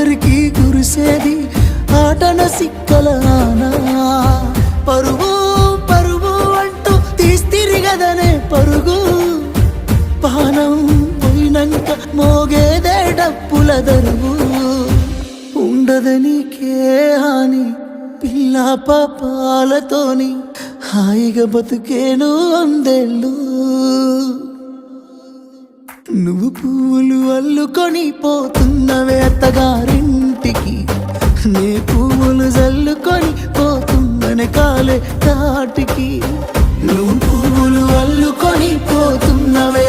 ఆఖరికి కురిసేది ఆటన సిక్కలానా. పరువు పరువు అంటూ తీస్తిరిగదనే పరుగు, పానం పోయినంక మోగేదే డప్పుల దరువు. ఉండదనికే హాని పిల్ల పాపాలతోని, హాయిగా బతుకేను వందేళ్ళు. నువ్వు పువ్వులు అల్లుకొని పోతున్నవే అత్తగారింటికి, నే పువ్వులు జల్లుకొని పోతున్ననే కాలే తాటికి. నువ్వు పువ్వులు అల్లుకొని పోతున్నవే